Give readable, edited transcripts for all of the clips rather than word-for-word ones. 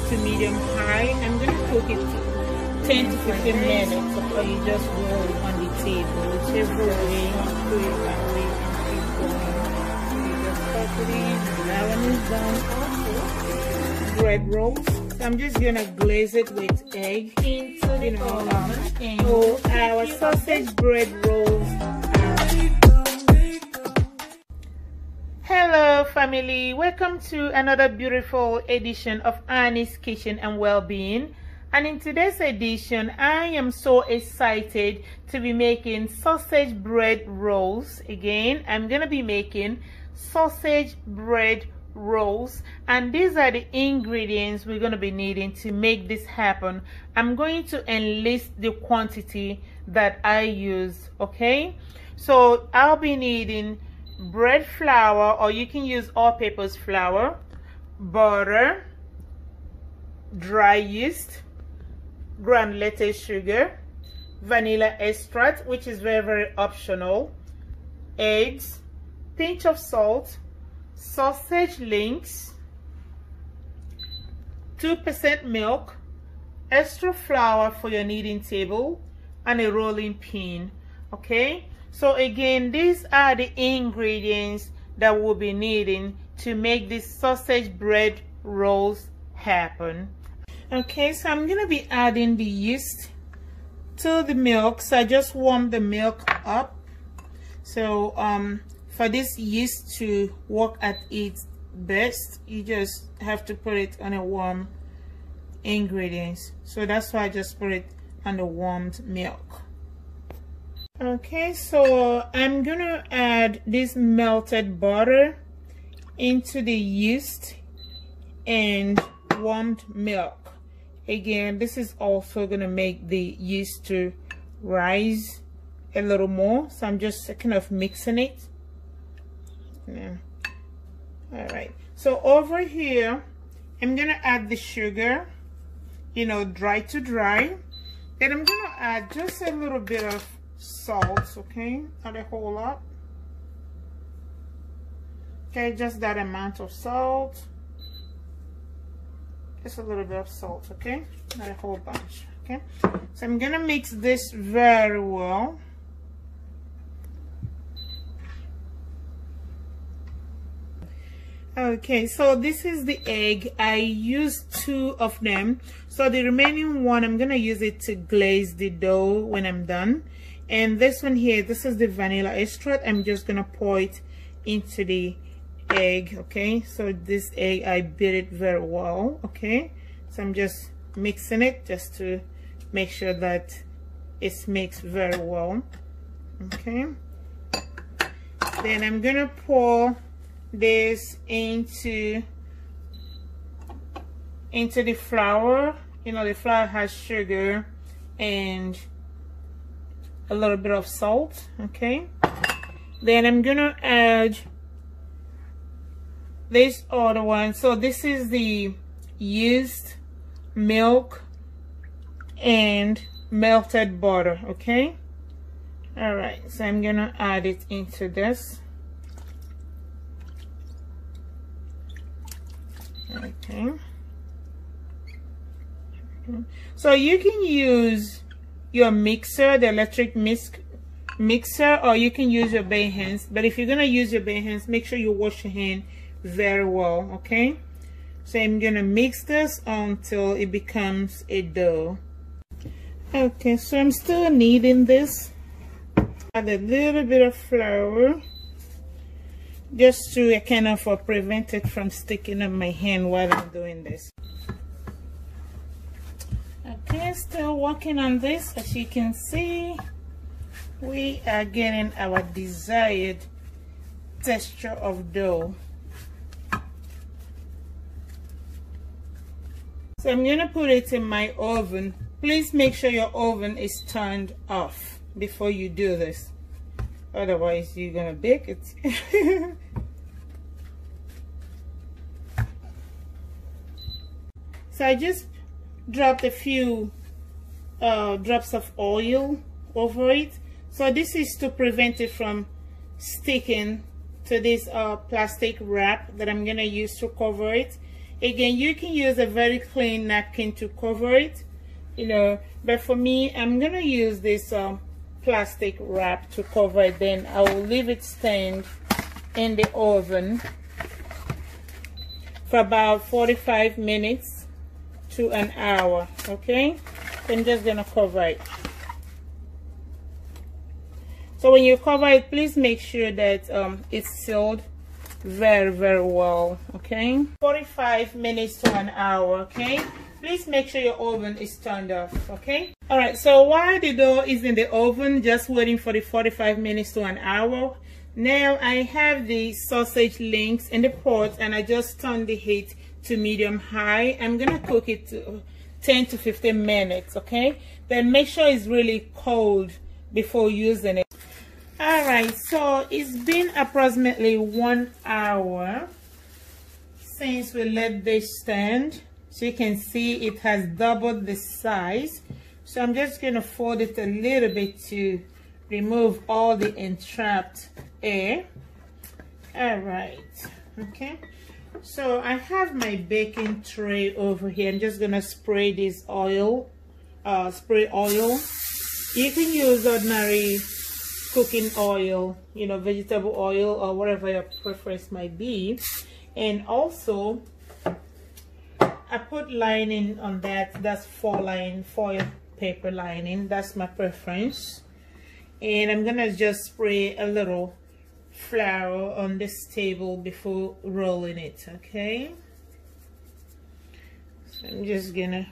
to medium high. I'm going to cook it 10 to 15 minutes. So you just roll on the table, whichever way you do it that way, and keep going. You just pop it in. That one is done. Also, bread rolls. So I'm just gonna glaze it with egg into the oven. So our sausage bread rolls. Hello family, welcome to another beautiful edition of Annie's Kitchen and Wellbeing. And in today's edition, I am so excited to be making sausage bread rolls. Again, I'm gonna be making sausage bread rolls, and these are the ingredients we're going to be needing to make this happen. I'm going to enlist the quantity that I use. Okay, so I'll be needing bread flour, or you can use all-purpose flour, butter, dry yeast, granulated sugar, vanilla extract, which is very optional, eggs, pinch of salt, sausage links, 2% milk, extra flour for your kneading table, and a rolling pin. Okay, so again, these are the ingredients that we'll be needing to make these sausage bread rolls happen. Okay, so I'm gonna be adding the yeast to the milk. So I just warm the milk up. So for this yeast to work at its best, you just have to put it on a warm ingredients. So that's why I just put it on the warmed milk. Okay, so I'm gonna add this melted butter into the yeast and warmed milk. Again, this is also gonna make the yeast to rise a little more. So I'm just kind of mixing it. Yeah. All right, so over here I'm gonna add the sugar, dry to dry. Then I'm gonna add just a little bit of salt. Okay, not a whole lot. Okay, just that amount of salt, just a little bit of salt. Okay, not a whole bunch. Okay, so I'm gonna mix this very well. Okay, so this is the egg. I used 2 of them, so the remaining one I'm gonna use it to glaze the dough when I'm done. And this one here, this is the vanilla extract. I'm just gonna pour it into the egg. Okay, so this egg, I beat it very well. Okay, so I'm just mixing it just to make sure that it's mixed very well. Okay, then I'm gonna pour this into the flour. The flour has sugar and a little bit of salt. Okay, then I'm gonna add this other one. So this is the yeast, milk, and melted butter. Okay, all right, so I'm gonna add it into this. Okay, so you can use your mixer, the electric mixer, or you can use your bare hands. But if you're gonna use your bare hands, make sure you wash your hand very well. Okay, so I'm gonna mix this until it becomes a dough. Okay, so I'm still kneading this. Add a little bit of flour just to kind of prevent it from sticking on my hand while I'm doing this. Okay, still working on this. As you can see, we are getting our desired texture of dough. So I'm gonna put it in my oven. Please make sure your oven is turned off before you do this, otherwise you're gonna bake it. So I just dropped a few drops of oil over it. So this is to prevent it from sticking to this plastic wrap that I'm gonna use to cover it. Again, you can use a very clean napkin to cover it, you know, but for me, I'm gonna use this plastic wrap to cover it. Then I will leave it stand in the oven for about 45 minutes to an hour. Okay, I'm just gonna cover it. So when you cover it, please make sure that it's sealed very well. Okay, 45 minutes to an hour. Okay, please make sure your oven is turned off. Okay, all right, so while the dough is in the oven just waiting for the 45 minutes to an hour, now I have the sausage links in the pot and I just turned the heat to medium high. I'm gonna cook it to 10 to 15 minutes. Okay, then make sure it's really cold before using it. All right, so it's been approximately 1 hour since we let this stand. So you can see it has doubled the size. So I'm just going to fold it a little bit to remove all the entrapped air. All right, okay. So I have my baking tray over here. I'm just going to spray this oil, spray oil. You can use ordinary cooking oil, you know, vegetable oil or whatever your preference might be. And also I put lining on that. That's foil paper lining. That's my preference. And I'm gonna just spray a little flour on this table before rolling it. Okay, so I'm just gonna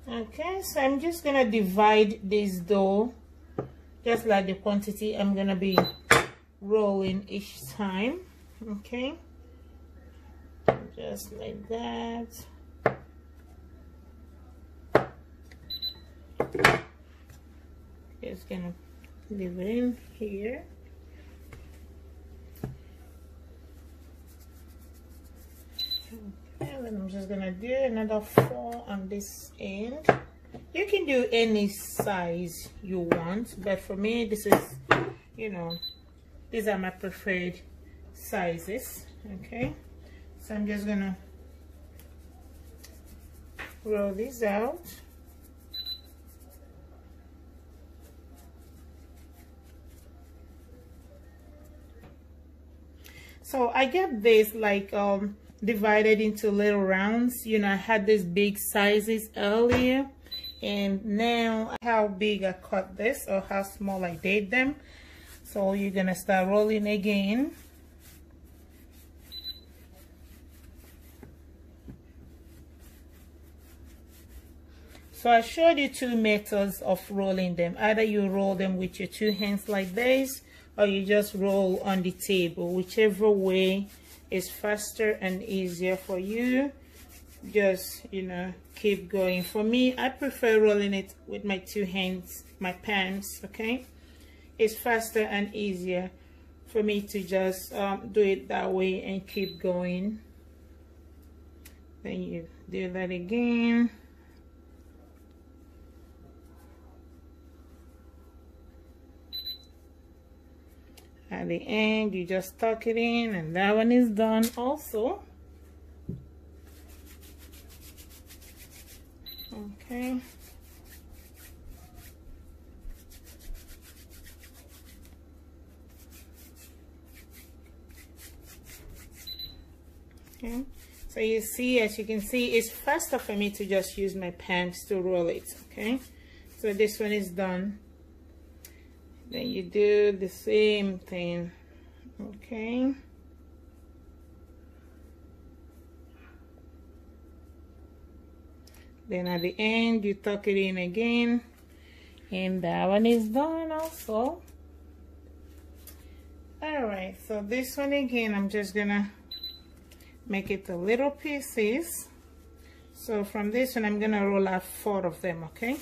okay, so I'm just gonna divide this dough just like the quantity I'm gonna be rolling each time. Okay, just like that. Just gonna leave it in here. And then I'm just gonna do another 4 on this end. You can do any size you want, but for me this is, you know, these are my preferred sizes. Okay, so I'm just gonna roll this out. So I get this like divided into little rounds. You know, I had these big sizes earlier, and now how big I cut this or how small I did them. So you're gonna start rolling again. So I showed you 2 methods of rolling them. Either you roll them with your 2 hands like this, or you just roll on the table. Whichever way is faster and easier for you, just, you know, keep going. For me, I prefer rolling it with my 2 hands, my palms. Okay, it's faster and easier for me to just do it that way and keep going. Then you do that again. At the end, you just tuck it in, and that one is done also. Okay. Okay. So you see, as you can see, it's faster for me to just use my palms to roll it. Okay. So this one is done. Then you do the same thing. Okay. Then at the end, you tuck it in again, and that one is done also. All right, so this one again, I'm just gonna make it a little pieces. So from this one, I'm gonna roll out 4 of them. Okay.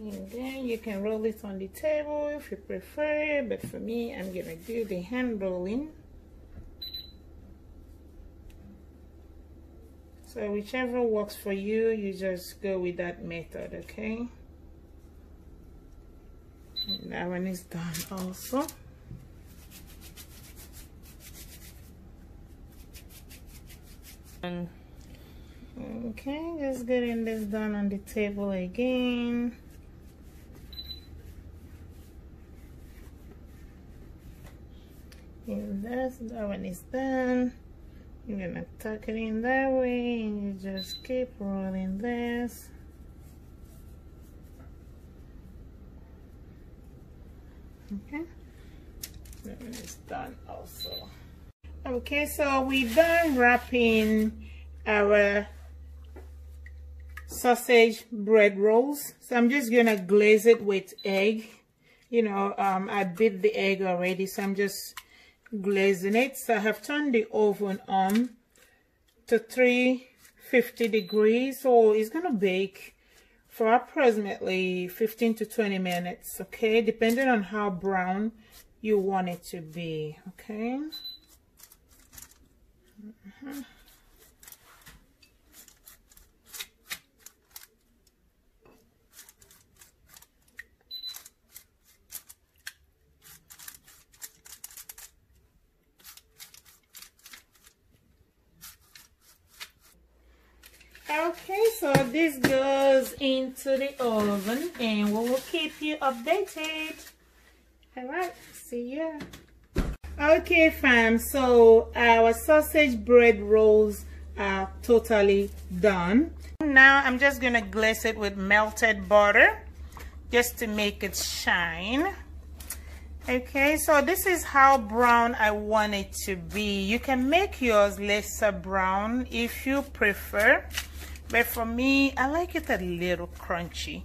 And then you can roll it on the table if you prefer, but for me, I'm gonna do the hand rolling. So whichever works for you, you just go with that method, okay? And that one is done also. And okay, just getting this done on the table again. And that one is done. You're gonna tuck it in that way, and you just keep rolling this. Okay, that one is done also. Okay, so we're done wrapping our sausage bread rolls. So I'm just gonna glaze it with egg. You know, I beat the egg already, so I'm just glazing it. So I have turned the oven on to 350 degrees, so it's gonna bake for approximately 15 to 20 minutes, okay, depending on how brown you want it to be, okay. Okay, so this goes into the oven and we will keep you updated. All right, see ya. Okay, fam, so our sausage bread rolls are totally done. Now I'm just gonna glaze it with melted butter just to make it shine. Okay, so this is how brown I want it to be. You can make yours lesser brown if you prefer, but for me, I like it a little crunchy.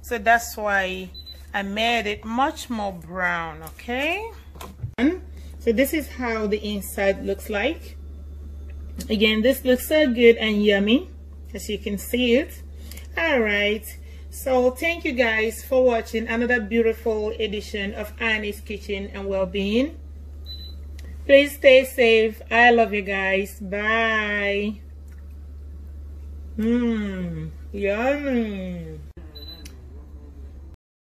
So that's why I made it much more brown, okay? So this is how the inside looks like. Again, this looks so good and yummy, as you can see it. All right. So thank you guys for watching another beautiful edition of Annie's Kitchen and Wellbeing. Please stay safe. I love you guys. Bye. Yummy.